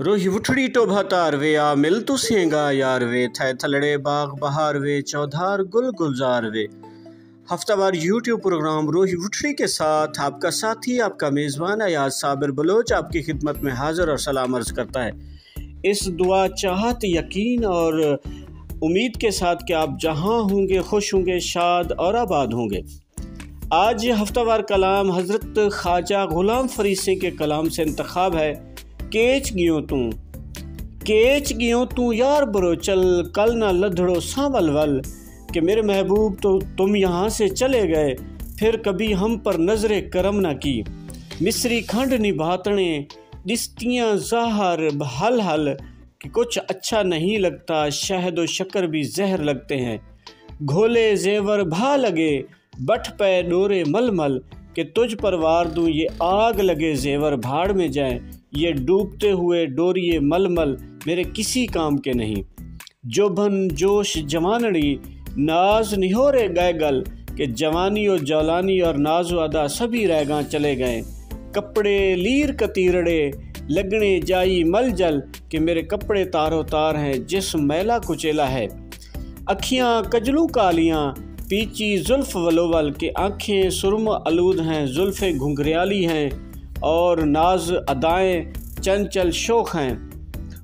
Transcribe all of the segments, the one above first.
रोही उठड़ी टोभा तार वे आ मिल तू सेंगा यार वे थे थलड़े बाग बहार वे चौधार गुल गुलजार वे। हफ्तावार यूट्यूब प्रोग्राम रोही उठड़ी के साथ आपका साथी आपका मेज़बान अयाज साबिर बलोच आपकी खिदमत में हाजिर और सलाम अर्ज़ करता है। इस दुआ चाहत यकीन और उम्मीद के साथ कि आप जहाँ होंगे खुश होंगे शाद और आबाद होंगे। आज हफ्तावार कलाम हज़रत ख्वाजा गुलाम फरीद सिंह के कलाम से इंतखाब है। केच गियों तू यार बरो चल कल ना लधड़ो सांवल वल कि मेरे महबूब तो तुम यहाँ से चले गए फिर कभी हम पर नजरे करम ना की। मिस्री खंड निभातने दिस्तियाँ ज़ाहर हल हल कि कुछ अच्छा नहीं लगता, शहद व शक्कर भी जहर लगते हैं। घोले जेवर भा लगे बठ पे डोरे मलमल कि तुझ पर वार दूँ ये आग लगे जेवर भाड़ में जाए। ये डूबते हुए डोरिए मलमल मेरे किसी काम के नहीं। जोबन जोश जवानड़ी नाज निहोरे गैगल कि जवानी और जौलानी और नाजो अदा सभी रैगा चले गए। कपड़े लीर कतीरड़े लगने जाई मल जल कि मेरे कपड़े तारो तार हैं जिस्म मैला कुचेला है। अखियाँ कजलू कालियाँ पीची जुल्फ वलोवल के आँखें सुरम आलूद हैं, जुल्फ़े घुंघरियाली हैं और नाज अदाएं चंचल शोख हैं।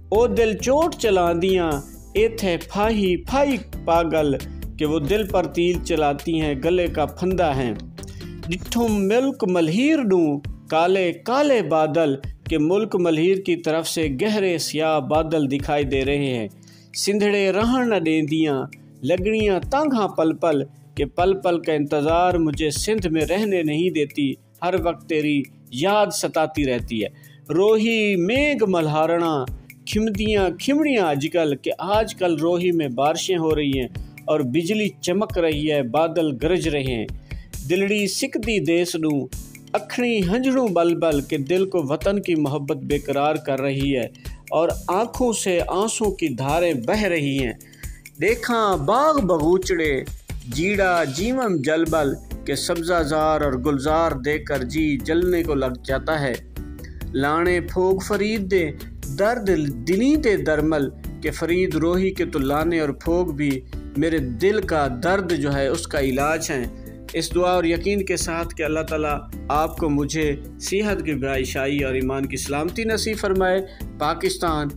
ओ दिल चोट चला दियाँ एथे फाही फाई पागल कि वो दिल पर तीर चलाती हैं गले का फंदा है। डिठुम मुल्क मलहीर दूँ काले काले बादल कि मुल्क मलहीर की तरफ से गहरे स्याह बादल दिखाई दे रहे हैं। सिंधड़े रहन न देंदियाँ लगड़ियाँ तांघा पल पल कि पल पल का इंतज़ार मुझे सिंध में रहने नहीं देती, हर वक्त तेरी याद सताती रहती है। रोही मेघ मल्हारणा खिमदियाँ खिमड़ियाँ आजकल कि आजकल रोही में बारिशें हो रही हैं और बिजली चमक रही है, बादल गरज रहे हैं। दिलड़ी सिकदी देस दूँ अखड़ी हंजड़ू बल बल के दिल को वतन की मोहब्बत बेकरार कर रही है और आँखों से आंसू की धारें बह रही हैं। देखा बाग बगूचड़े जीड़ा जीवम जलबल के सब्जाजार और गुलजार देखकर जी जलने को लग जाता है। लाने फोग फरीद दे दर्द दिली दे दरमल के फरीद रोही के तो लाने और फोग भी मेरे दिल का दर्द जो है उसका इलाज है। इस दुआ और यकीन के साथ कि अल्लाह ताला आपको मुझे सेहत की आयशाई और ईमान की सलामती नसीब फरमाए। पाकिस्तान